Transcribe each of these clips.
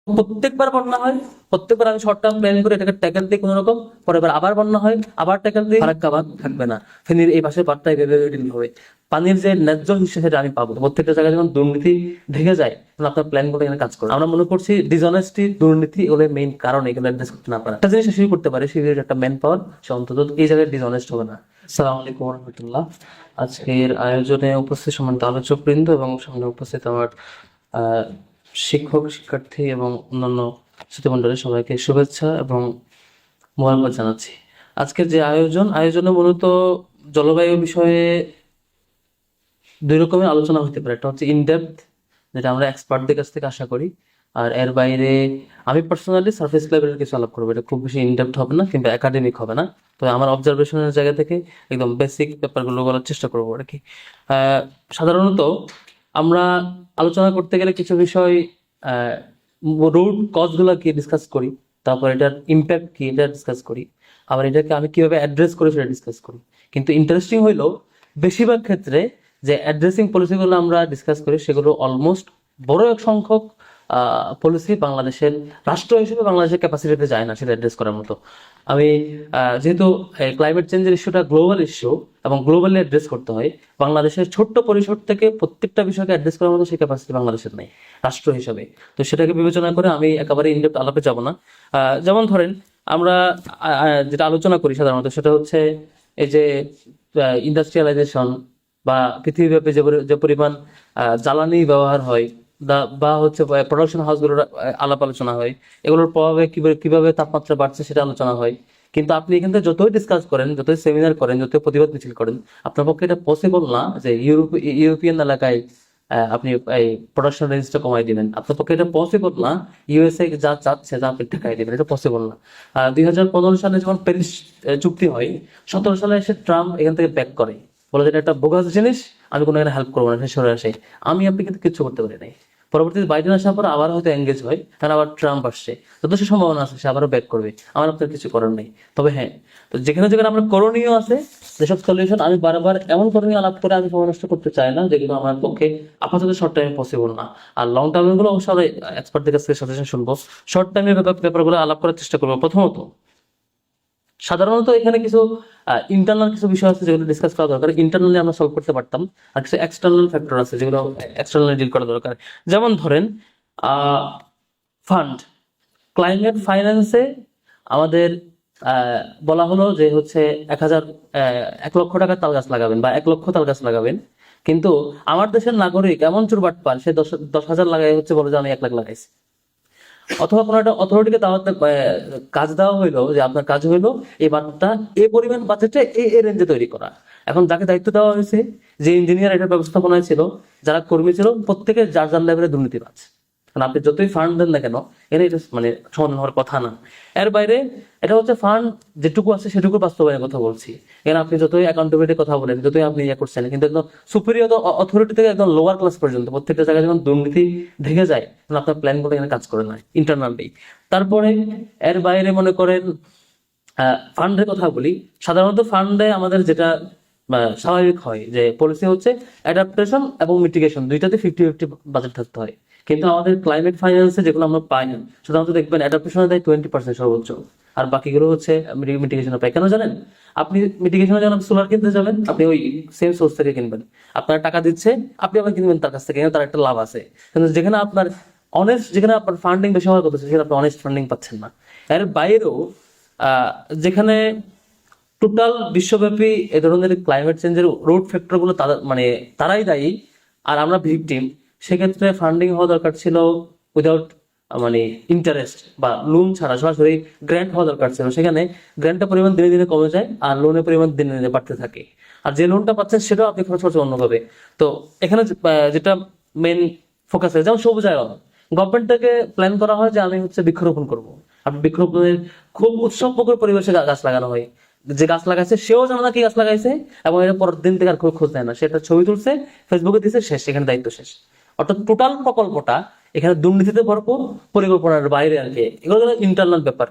প্রত্যেকবার বন্যা হয়, প্রত্যেকবার আমি শর্ট টার্ম প্ল্যান করে এটাকে ট্যাকেল দিই কোনো রকম, পরের বার আবার বন্যা হয়, আবার ট্যাকেল দিই, ফারাক্কা বাঁধ থাকবে না, ফেনীর এই পাশের বাঁধটা এইভাবে ডিল হবে, পানির যে ন্যায্য হিসেবে সেটা আমি পাবো। প্রত্যেকটা জায়গায় যখন দুর্নীতি ঢেকে যায় তখন আপনার প্ল্যান গুলো এখানে কাজ করে। আমরা মনে করছি ডিসঅনেস্টি, দুর্নীতি এগুলো মেইন কারণ, এগুলো অ্যাড্রেস করতে না পারা। একটা জিনিস শুরু করতে পারে, সেই একটা ম্যান পাওয়ার, সে অন্তত এই জায়গায় ডিসঅনেস্ট হবে না। আসসালামু আলাইকুম রহমতুল্লাহ। আজকের আয়োজনে উপস্থিত সম্মানিত আলোচক বৃন্দ এবং সামনে উপস্থিত আমার আহ শিক্ষক, শিক্ষার্থী এবং অন্যান্য শ্রোতৃমণ্ডলী, সবাইকে শুভেচ্ছা এবং মোবারকবাদ জানাচ্ছি। আজকের যে আয়োজনে মূলত জলবায়ু বিষয়ে দুই রকমের আলোচনা হতে পারে। একটা হচ্ছে ইনডেপথ, যেটা আমরা এক্সপার্টদের কাছ থেকে আশা করি, আর এর বাইরে আমি পার্সোনালি সার্ফেস লেভেলের কিছু আলাপ করবো। এটা খুব বেশি ইনডেপথ হবে না কিংবা একাডেমিক হবে না, তবে আমার অবজারভেশনের জায়গা থেকে একদম বেসিক ব্যাপারগুলো বলার চেষ্টা করবো আর কি। সাধারণত আমরা আলোচনা করতে গেলে কিছু বিষয়, রুট কজগুলো কি ডিসকাস করি, তারপর এটার ইম্প্যাক্ট কি এটা ডিসকাস করি, আবার এটাকে আমি কিভাবে অ্যাড্রেস করি সেটা ডিসকাস করি। কিন্তু ইন্টারেস্টিং হইলো বেশিরভাগ ক্ষেত্রে যে অ্যাড্রেসিং পলিসিগুলো আমরা ডিসকাস করি সেগুলো অলমোস্ট বড় এক সংখ্যক পলিসি বাংলাদেশের রাষ্ট্র হিসেবে বাংলাদেশের ক্যাপাসিটিতে যায় না সেটা অ্যাড্রেস করার মতো। আমি যেহেতু ক্লাইমেট চেঞ্জের ইস্যুটা গ্লোবাল ইস্যু এবং গ্লোবালি অ্যাড্রেস করতে হয়, বাংলাদেশের ছোট্ট পরিসর থেকে প্রত্যেকটা বিষয়কে অ্যাড্রেস করার মতো সেই ক্যাপাসিটি বাংলাদেশের নেই রাষ্ট্র হিসেবে। তো সেটাকে বিবেচনা করে আমি একেবারে ইনডেপথ আলাপে যাব না। যেমন ধরেন আমরা যেটা আলোচনা করি সাধারণত সেটা হচ্ছে এই যে ইন্ডাস্ট্রিয়ালাইজেশন বা পৃথিবীব্যাপী যে পরিমাণ জ্বালানি ব্যবহার হয়, বা হচ্ছে প্রোডাকশন হাউসগুলোর আলাপ আলোচনা হয়, এগুলোর প্রভাবে কিভাবে তাপমাত্রা বাড়ছে সেটা আলোচনা হয়। কিন্তু আপনি এখান থেকে যতই ডিসকাস করেন, যতই সেমিনার করেন, যতই প্রতিবাদ মিছিল করেন, আপনার পক্ষে এটা পসিবল না যে ইউরোপিয়ান এলাকায় আপনি এই প্রোডাকশন রেঞ্জটা কমাই দিবেন। আপনার পক্ষে এটা পসিবল না ইউএসএ যা চাচ্ছে তা আপনি ঠেকাই দিবেন, এটা পসিবল না। 2015 সালে যখন প্যারিস চুক্তি হয়, 17 সালে এসে ট্রাম্প এখান থেকে ব্যাক করে, বলে যে এটা একটা বোগাস জিনিস, আমি কোনো এখানে হেল্প করবো না, সরে আসে। আমি আপনি কিন্তু কিছু করতে পারি নাই। পরবর্তীতে বাইডেন আসার পর আবার হয়তো এঙ্গেজ হয়, কারণ আবার ট্রাম্প আসছে, যথেষ্ট সম্ভাবনা আছে সে আবারও ব্যাক করবে, আমার আপনার কিছু করার নেই। তবে হ্যাঁ, তো যেখানে যেখানে আমরা করণীয় আছে, যেসব সলিউশন, আমি বারবার এমন করণীয় আলাপ করে আমি সময় নষ্ট করতে চাই না যেগুলো আমার পক্ষে আপাতত শর্ট টাইমে পসিবল না। আর লং টার্মের গুলো অবশ্যই আমরা এক্সপার্টদের কাছ থেকে সাজেশন শুনবো। শর্ট টাইমের ব্যাপারগুলো আলাপ করার চেষ্টা করবো। প্রথমত, সাধারণত এখানে কিছু ইন্টারনাল কিছু বিষয় আছে যেগুলো ডিসকাস করা দরকার, ইন্টারনালি আমরা সলভ করতে পারতাম। আর কিছু এক্সটার্নাল ফ্যাক্টর আছে যেগুলো এক্সটার্নালি ডিল করা দরকার। যেমন ধরেন ফান্ড, ক্লাইমেট ফাইন্যান্সে আমাদের বলা হলো যে হচ্ছে 1,00,000 1 লক্ষ টাকার তাল গাছ লাগাবেন বা 1 লক্ষ তাল গাছ লাগাবেন, কিন্তু আমার দেশের নাগরিক এমন চুরবাট পান, সে 10,000 লাগাই হচ্ছে বলে যে আমি 1 লাখ লাগাইছি। অথবা কোনো একটা অথরিটিকে কাজ দেওয়া হইলো যে আপনার কাজ হইলো এই বাঁধটা এই পরিমাণ বাজেটে এই রেঞ্জে তৈরি করা। এখন যাকে দায়িত্ব দেওয়া হয়েছে, যে ইঞ্জিনিয়ার এটা ব্যবস্থাপনায় ছিল, যারা কর্মী ছিল, প্রত্যেকে যার যার লেভেলে দুর্নীতিবাজ। কারণ আপনি যতই ফান্ড দেন না কেন, এটা মানে সমাধান হওয়ার কথা না। এর বাইরে এটা হচ্ছে ফান্ড যেটুকু আছে সেটুকু বাস্তবায়নের কথা বলছি। এখানে আপনি যতই অ্যাকাউন্টেবিলিটির কথা বলেন, যতই আপনি ইয়ে করছেন, কিন্তু একদম সুপিরিয়র অথরিটি থেকে একদম লোয়ার ক্লাস পর্যন্ত প্রত্যেকটা জায়গায় যখন দুর্নীতি ঢেকে যায় তখন আপনার প্ল্যান গুলো এখানে কাজ করে না ইন্টারনালি। তারপরে এর বাইরে মনে করেন ফান্ডের কথা বলি। সাধারণত ফান্ডে আমাদের যেটা স্বাভাবিক হয় যে পলিসি হচ্ছে অ্যাডাপ্টেশন এবং মিটিগেশন, দুইটাতে 50-50 বাজেট থাকতে হয়। কিন্তু আমাদের ক্লাইমেট ফাইন্যান্সে যেগুলো আমরা পাই না, সাধারণত দেখবেন অ্যাডাপ্টেশনে দেয় 20% সর্বোচ্চ, আর বাকিগুলো হচ্ছে মিটিগেশনে পাই। কেন জানেন? আপনি মিটিগেশনে যখন সোলার কিনতে যাবেন, আপনি ওই সেম সোর্স থেকে কিনবেন, আপনার টাকা দিচ্ছে, আপনি আবার কিনবেন তার কাছ থেকে, তার একটা লাভ আছে। কিন্তু যেখানে আপনার অনেস্ট, যেখানে আপনার ফান্ডিং বেশি হওয়ার কথা সেখানে আপনি অনেস্ট ফান্ডিং পাচ্ছেন না। এর বাইরেও যেখানে টোটাল বিশ্বব্যাপী এ ধরনের ক্লাইমেট চেঞ্জের রোড ফ্যাক্টর গুলো মানে তারাই দায়ী, আর আমরা ভিকটিম, সেক্ষেত্রে ফান্ডিং হওয়া দরকার ছিল উইদাউট মানে ইন্টারেস্ট বা লোন ছাড়া, সরাসরি গ্র্যান্ট হওয়া দরকার ছিল। সেখানে গ্র্যান্টের পরিমাণ দিনে দিনে কমে যায় আর লোনের পরিমাণ দিনে দিনে বাড়তে থাকে, আর যে লোনটা পাচ্ছেন সেটাও আপনি খরচ করছেন অন্যভাবে। তো এখানে যেটা মেন ফোকাস আছে, যেমন সবুজায়ন, গভর্নমেন্ট থেকে প্ল্যান করা হয় যে আমি হচ্ছে বৃক্ষরোপণ করবো, আর বৃক্ষরোপণের খুব উৎসবমুখর পরিবেশে গাছ লাগানো হয়। যে গাছ লাগাইছে সেও জানে না কি গাছ লাগাইছে, এবং এটা পরের দিন থেকে আর খোঁজ নেয় না, সেটা ছবি তুলছে, ফেসবুকে দিচ্ছে, শেষ, এখানে দায়িত্ব শেষ। অর্থাৎ টোটাল প্রকল্পটা এখানে দুর্নীতিতে ভরপুর, পরিকল্পনার বাইরে আর কি। এগুলো ইন্টারনাল ব্যাপার।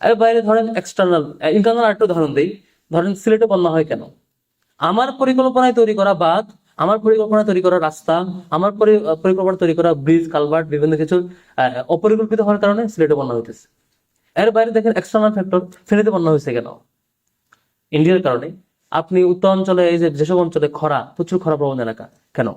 এর বাইরে ধরেন এক্সটার্নাল, ইন্টারনাল আরেকটা উদাহরণ দিই। ধরেন সিলেটে বন্যা হয় কেন? আমার পরিকল্পনায় তৈরি করা বাঁধ আমার পরিকল্পনা তৈরি করা রাস্তা, আমার পরিকল্পনা তৈরি করা ব্রিজ, কালভার্ট, বিভিন্ন কিছু অপরিকল্পিত হওয়ার কারণে সিলেটে বন্যা হইতেছে। এর বাইরে দেখেন এক্সটার্নাল ফ্যাক্টর, ফেনীতে বন্যা হয়েছে কেন? ইন্ডিয়ার কারণে। আপনি উত্তর অঞ্চলে এই যে যেসব অঞ্চলে খরা, প্রচুর খরা প্রবণ এলাকা, কেন?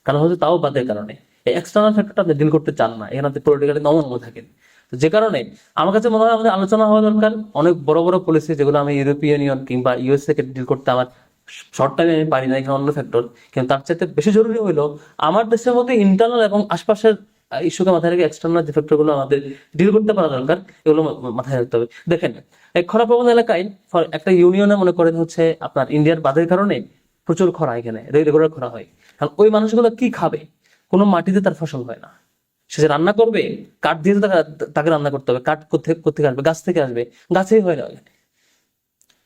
কারণ হচ্ছে তাও বাদের কারণে। এই এক্সটার্নাল ফ্যাক্টরটা আপনি ডিল করতে চান না, এখানে আপনি পলিটিক্যালি নমনীয় থাকেন। তো যে কারণে আমার কাছে মনে হয় আমাদের আলোচনা হওয়া দরকার। অনেক বড় বড় পলিসি যেগুলো আমি ইউরোপিয়ান ইউনিয়ন কিংবা ইউএসএ কে ডিল করতে আমার শর্ট টাইমে আমি পারি না, এখানে অন্য ফ্যাক্টর। কিন্তু তার চাইতে বেশি জরুরি হলো আমার দেশের মধ্যে ইন্টারনাল এবং আশপাশের ইস্যুকে মাথায় রেখে এক্সটার্নাল যে ফ্যাক্টর গুলো আমাদের ডিল করতে পারা দরকার, এগুলো মাথায় রাখতে হবে। দেখেন, এই খরা প্রবণ এলাকায় একটা ইউনিয়নে মনে করেন হচ্ছে আপনার ইন্ডিয়ার বাঁধের কারণে প্রচুর খরা, এখানে রেগুলার খরা হয়। কারণ ওই মানুষগুলো কি খাবে? কোনো মাটিতে তার ফসল হয় না। সে যে রান্না করবে, কাঠ দিয়ে তো তাকে রান্না করতে হবে। কাঠ কোথেকে আসবে? গাছ থেকে আসবে, গাছেই হয় না ওখানে।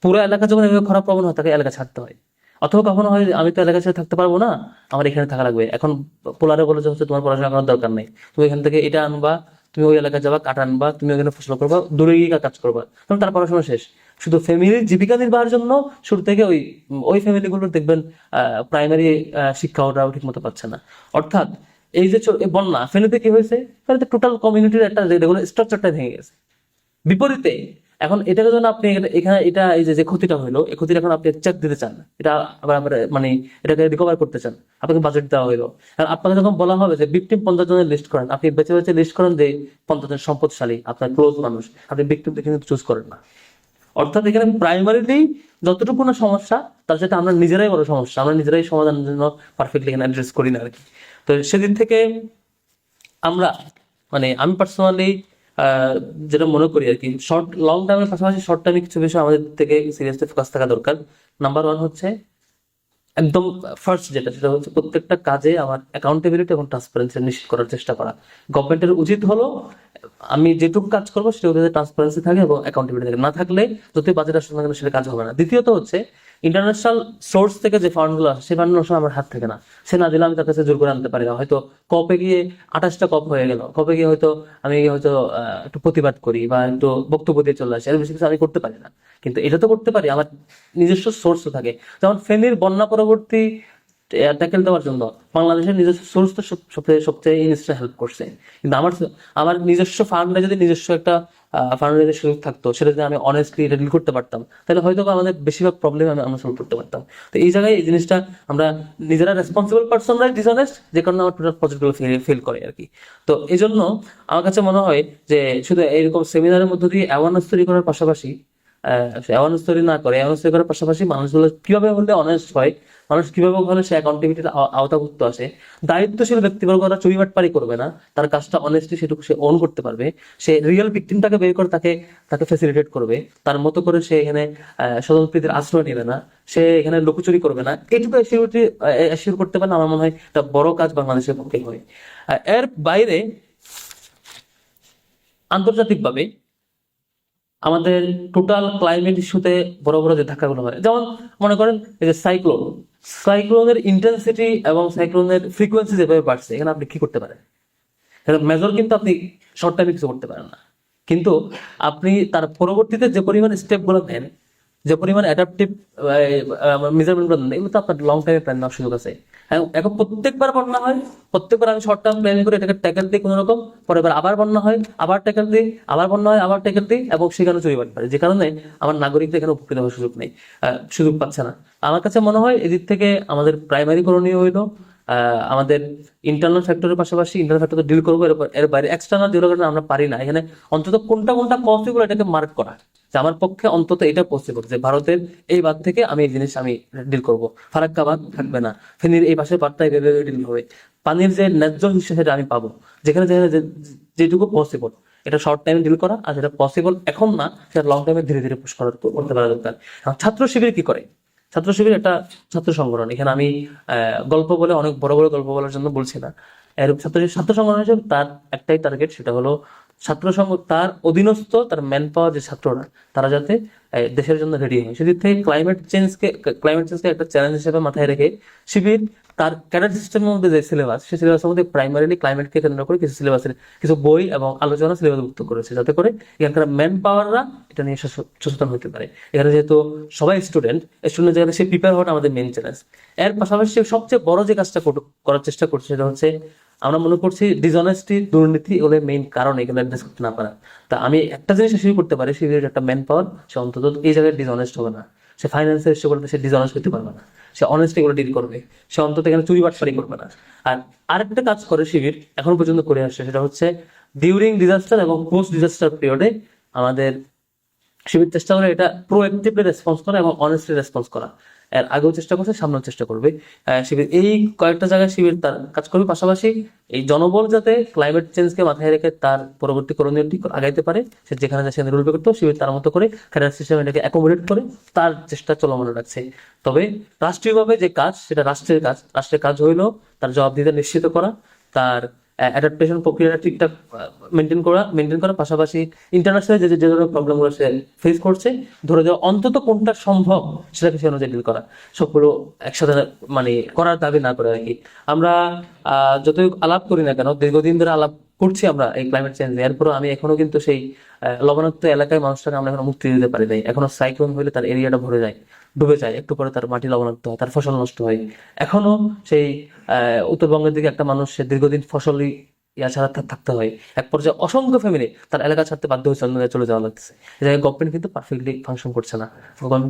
পুরো এলাকা যখন এভাবে খরা প্রবণ হয়, তাকে এলাকা ছাড়তে হয়। অথবা কখনো হয় আমি তো এলাকা ছেড়ে থাকতে পারবো না, আমার এখানে থাকা লাগবে। এখন পোলারে বলে যে হচ্ছে তোমার পড়াশোনা করার দরকার নেই, তুমি এখান থেকে এটা আনবা, তুমি ওই এলাকায় যাবা, কাঠ আনবা, তুমি ওখানে ফসল করবা, দূরে গিয়ে কাজ করবা, তখন তার পড়াশোনা শেষ। শুধু ফ্যামিলির জীবিকা নির্বাহের জন্য শুরু থেকে ওই ওই ফ্যামিলিগুলো দেখবেন প্রাইমারি শিক্ষা ওরাও ঠিক মতো পাচ্ছে না। অর্থাৎ এই যে এই বন্যা, ফেনীতে কি হয়েছে? ফেনীতে টোটাল কমিউনিটির একটা রেগুলার স্ট্রাকচারটা ভেঙে গেছে। বিপরীতে এখন এটাকে যেন আপনি এখানে এটা এই যে ক্ষতিটা হলো, এই ক্ষতিটা এখন আপনি চেক দিতে চান, এটা আবার আবার মানে এটাকে রিকভার করতে চান, আপনাকে বাজেট দেওয়া হলো। আর আপনাকে যখন বলা হবে যে ভিকটিম 50 জনের লিস্ট করেন, আপনি বেছে বেছে লিস্ট করেন যে 50 জন সম্পদশালী আপনার ক্লোজ মানুষ, আপনি ভিকটিম দেখে কিন্তু চুজ করেন না। অর্থাৎ এখানে প্রাইমারিলি যতটুকু না সমস্যা, তার সাথে আমরা নিজেরাই বড় সমস্যা, আমরা নিজেরাই সমাধানের জন্য পারফেক্টলি এখানে অ্যাড্রেস করি না আর কি। তো সেদিন থেকে আমরা মানে আমি পার্সোনালি যেটা মনে করি আর কি, লং টাইমের পাশাপাশি শর্ট টাইমে কিছু বিষয় আমাদের থেকে সিরিয়াসলি ফোকাস থাকা দরকার। নাম্বার ওয়ান হচ্ছে একদম ফার্স্ট যেটা, সেটা হচ্ছে প্রত্যেকটা কাজে আমার অ্যাকাউন্টেবিলিটি এবং ট্রান্সপারেন্সি নিশ্চিত করার চেষ্টা করা। গভর্নমেন্টের উচিত হলো আমি যেটুকু কাজ করবো সেটা ট্রান্সপারেন্সি থাকে এবং অ্যাকাউন্টেবিলিটি থাকে। না থাকলে যদি বাজেট আসলে না কেন সেটা কাজ হবে না। দ্বিতীয়ত হচ্ছে ইন্টারন্যাশনাল সোর্স থেকে যে ফান্ডগুলো আসে, সেই ফান্ডগুলো আমার হাত থেকে না, সে না দিলে আমি তার কাছে জোর করে আনতে পারি না। হয়তো কপে গিয়ে 28টা কপ হয়ে গেল, কপে গিয়ে হয়তো আমি হয়তো একটু প্রতিবাদ করি বা একটু বক্তব্য দিয়ে চলে আসি, এর বেশি কিছু আমি করতে পারি না। কিন্তু এটা তো করতে পারি, আমার নিজস্ব সোর্সও থাকে। যেমন ফেনীর বন্যা পরবর্তী ট্যাকেল দেওয়ার জন্য বাংলাদেশের নিজস্ব সোর্স তো সবচেয়ে ইনস্টা হেল্প করছে। কিন্তু আমার নিজস্ব ফান্ডে যদি নিজস্ব একটা ফান্ডের সুযোগ থাকতো, সেটা যদি আমি অনেস্টলি এটা ডিল করতে পারতাম, তাহলে হয়তো আমাদের বেশিরভাগ প্রবলেম আমরা সলভ করতে পারতাম। তো এই জায়গায় এই জিনিসটা আমরা নিজেরা রেসপন্সিবল পার্সনরাই ডিসঅনেস্ট, যে কারণে আমার টোটাল প্রজেক্টগুলো ফেল করে আর কি। তো এই জন্য আমার কাছে মনে হয় যে শুধু এইরকম সেমিনারের মধ্য দিয়ে অ্যাওয়ারনেস তৈরি করার পাশাপাশি অ্যাওয়ারনেস তৈরি না করে, অ্যাওয়ারনেস তৈরি করার পাশাপাশি মানুষগুলো কিভাবে হলে অনেস্ট হয়, মানুষ কিভাবে হলে সে অ্যাকাউন্টেবিলিটির আওতাভুক্ত আসে, দায়িত্বশীল ব্যক্তিবর্গরা চুরিবাটপারি করবে না, তার কাজটা অনেস্টলি সেটুকু সে ওন করতে পারবে, সে রিয়েল ভিকটিমটাকে বের করে তাকে তাকে ফ্যাসিলিটেট করবে, তার মতো করে সে এখানে স্বজনপ্রীতির আশ্রয় নেবে না, সে এখানে লুকোচুরি করবে না, এইটুকু অ্যাসিওর করতে পারলে আমার মনে হয় একটা বড় কাজ বাংলাদেশের পক্ষে হয়। এর বাইরে আন্তর্জাতিকভাবে আমাদের টোটাল ক্লাইমেট ইস্যুতে বড় বড় যে ধাক্কাগুলো হয়, যেমন মনে করেন এই যে সাইক্লোনের ইন্টেন্সিটি এবং সাইক্লোনের ফ্রিকোয়েন্সি যেভাবে বাড়ছে, এখানে আপনি কি করতে পারেন? মেজর কিন্তু আপনি শর্ট টাইমে কিছু করতে পারেন না, কিন্তু আপনি তার পরবর্তীতে যে পরিমাণ স্টেপ গুলো নেন, যে পরিমাণ অ্যাডাপটিভ মেজারমেন্ট গুলো নেন, এগুলো তো আপনার লং টাইমে প্ল্যান নেওয়ার সুযোগ আছে। এখন প্রত্যেকবার বন্যা হয়, প্রত্যেকবার আমি শর্ট টার্ম প্ল্যান করে এটাকে ট্যাকেল দিই কোনো রকম, পরে এবার আবার বন্যা হয়, আবার ট্যাকেল দিই, আবার বন্যা হয়, আবার ট্যাকেল দিই, এবং সেখানে চুরি বাড়তে পারে, যে কারণে আমার নাগরিকদের এখানে উপকৃত হওয়ার সুযোগ নেই, সুযোগ পাচ্ছে না। আমার কাছে মনে হয় এদিক থেকে আমাদের প্রাইমারি করণীয় হইলো আমাদের ইন্টারনাল ফ্যাক্টরের পাশাপাশি ইন্টারনাল ফ্যাক্টর ডিল করবো, এর বাইরে এক্সটার্নাল যেগুলো আমরা পারি না, এখানে অন্তত কোনটা কোনটা পসিবল এটাকে মার্ক করা, যে আমার পক্ষে অন্তত এটা পসিবল যে ভারতের এই বাদ থেকে আমি এই জিনিস আমি ডিল করবো, ফারাক্কা বাদ থাকবে না, ফেনীর এই পাশের বাদটা এইভাবে ডিল হবে, পানির যে ন্যায্য হিসেবে সেটা আমি পাবো, যেখানে যেখানে যেটুকু পসিবল এটা শর্ট টাইমে ডিল করা, আর যেটা পসিবল এখন না সেটা লং টাইমে ধীরে ধীরে পুশ করতে পারা দরকার। ছাত্র শিবির কি করে? ছাত্র শিবির একটা ছাত্র সংগঠন, এখানে আমি গল্প বলে অনেক বড় বড় গল্প বলার জন্য বলছি না। এর ছাত্র সংগঠন হিসেবে তার একটাই টার্গেট, সেটা হলো ছাত্র সংঘ তার অধীনস্থ তার ম্যান পাওয়ার যে ছাত্ররা তারা যাতে দেশের জন্য রেডি হয়, সেদিক থেকে ক্লাইমেট চেঞ্জকে একটা চ্যালেঞ্জ হিসেবে মাথায় রেখে শিবির তার ক্যাডার সিস্টেমের মধ্যে যে সিলেবাস, সেই সিলেবাসের মধ্যে প্রাইমারিলি ক্লাইমেটকে কেন্দ্র করে কিছু সিলেবাসের কিছু বই এবং আলোচনা সিলেবাসভুক্ত করেছে, যাতে করে এখানকার ম্যান পাওয়াররা এটা নিয়ে সচেতন হতে পারে। এখানে যেহেতু সবাই স্টুডেন্ট জায়গায় সে প্রিপেয়ার হওয়াটা আমাদের মেন চ্যালেঞ্জ। এর পাশাপাশি সবচেয়ে বড় যে কাজটা করার চেষ্টা করছে সেটা হচ্ছে, আমরা মনে করছি ডিসঅনেস্টি, দুর্নীতি এগুলো মেইন কারণ এগুলো অ্যাড্রেস করতে না পারা। তা আমি একটা জিনিস শুরু করতে পারি, শিবিরের একটা ম্যান পাওয়ার, সে অন্তত এই জায়গায় ডিসঅনেস্ট হবে না, সে ফাইন্যান্সের ইস্যু করতে সে ডিসঅনেস্ট হতে পারবে না, সে অনেস্ট এগুলো ডিল করবে, সে অন্তত এখানে চুরি বাটপারি করবে না। আর আরেকটা কাজ করে শিবির এখন পর্যন্ত করে আসছে, সেটা হচ্ছে ডিউরিং ডিজাস্টার এবং পোস্ট ডিজাস্টার পিরিয়ডে আমাদের শিবির চেষ্টা করে এটা প্রোঅ্যাক্টিভলি রেসপন্স করা এবং অনেস্টলি রেসপন্স করা। এর আগেও চেষ্টা করছে, সামনেও চেষ্টা করবে। শিবির এই কয়েকটা জায়গায় শিবির তার কাজ করবে। পাশাপাশি এই জনবল যাতে ক্লাইমেট চেঞ্জকে মাথায় রেখে তার পরবর্তী করণীয়টি আগাইতে পারে, সে যেখানে যায় সেখানে রুল করতো, শিবির তার মতো করে ক্যাডার সিস্টেম এটাকে অ্যাকোমোডেট করে তার চেষ্টা চলমান রাখছে। তবে রাষ্ট্রীয়ভাবে যে কাজ, সেটা রাষ্ট্রের কাজ হইলো তার জবাবদিহিতা নিশ্চিত করা, তার অ্যাডাপ্টেশন প্রক্রিয়াটা ঠিকঠাক মেনটেন করা, পাশাপাশি ইন্টারন্যাশনাল যে যে ধরনের প্রবলেমগুলো সে ফেস করছে ধরে দেওয়া, অন্তত কোনটা সম্ভব সেটাকে সে অনুযায়ী ডিল করা, সবগুলো একসাথে মানে করার দাবি না করে আর কি। আমরা যতই আলাপ করি না কেন, দীর্ঘদিন ধরে আলাপ করছি আমরা এই ক্লাইমেট চেঞ্জ, এরপরও আমি এখনো কিন্তু সেই লবণাক্ত এলাকায় মানুষটাকে আমরা এখনো মুক্তি দিতে পারি নাই। এখনো সাইক্লোন হলে তার এরিয়াটা ভরে যায়, ডুবে যায়, একটু পরে তার মাটি লবণাক্ত হয়, তার ফসল নষ্ট হয়। এখনো সেই উত্তরবঙ্গের দিকে একটা মানুষ, সে দীর্ঘদিন ফসলই ছাড়া থাকতে হয়, এক পর্যায়ে অসংখ্য ফ্যামিলি তার এলাকা ছাড়তে বাধ্য হয়েছে, অন্য জায়গায় চলে যাওয়া লাগছে। এই জায়গায় গভর্নমেন্ট কিন্তু পারফেক্টলি ফাংশন করছে না,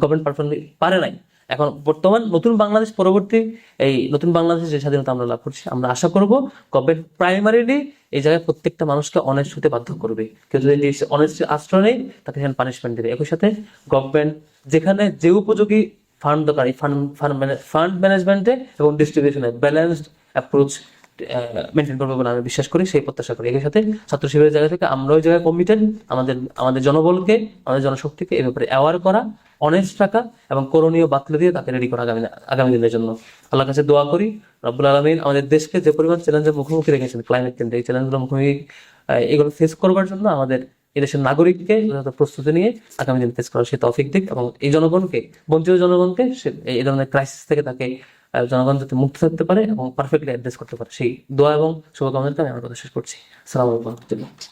গভর্নমেন্ট পারফেক্টলি পারে নাই। এখন বর্তমান নতুন বাংলাদেশ পরবর্তী এই নতুন বাংলাদেশের যে স্বাধীনতা আমরা লাভ করছি, আমরা আশা করব গভর্নমেন্ট প্রাইমারিলি এই জায়গায় প্রত্যেকটা মানুষকে অনেস্ট হতে বাধ্য করবে। কেউ যদি অনেস্ট আশ্রয় নেই, তাকে সেখানে পানিশমেন্ট দেবে। একই সাথে গভর্নমেন্ট যেখানে যে উপযোগী ফান্ড দরকার, এই ফান্ড ম্যানেজমেন্টে এবং ডিস্ট্রিবিউশনে ব্যালেন্সড অ্যাপ্রোচ মেনটেন করবে বলে আমি বিশ্বাস করি, সেই প্রত্যাশা করি। এর সাথে ছাত্র শিবিরের জায়গা থেকে আমরা ওই জায়গায় কমিটেড, আমাদের জনবলকে, আমাদের জনশক্তিকে এই ব্যাপারে অ্যাওয়ার করা, অনেস্ট রাখা এবং করণীয় বাতলে দিয়ে তাকে রেডি করা আগামী দিনের জন্য। আল্লাহর কাছে দোয়া করি রব্বুল আলামিন আমাদের দেশকে যে পরিমাণ চ্যালেঞ্জের মুখোমুখি রেখেছেন ক্লাইমেট চেঞ্জ, এই চ্যালেঞ্জগুলো মুখোমুখি এগুলো ফেস করবার জন্য আমাদের এদেশের নাগরিককে প্রস্তুতি নিয়ে আগামী দিন ফেস করার সে তৌফিক দিক, এবং এই জনগণকে, বঞ্চিত জনগণকে এই ধরনের ক্রাইসিস থেকে তাকে জনগণ যাতে মুক্ত থাকতে পারে এবং পারফেক্টলি অ্যাড্রেস করতে পারে, সেই দোয়া এবং শুভকামনাকে আমি আমার কথা শেষ করছি। আসসালামু আলাইকুম।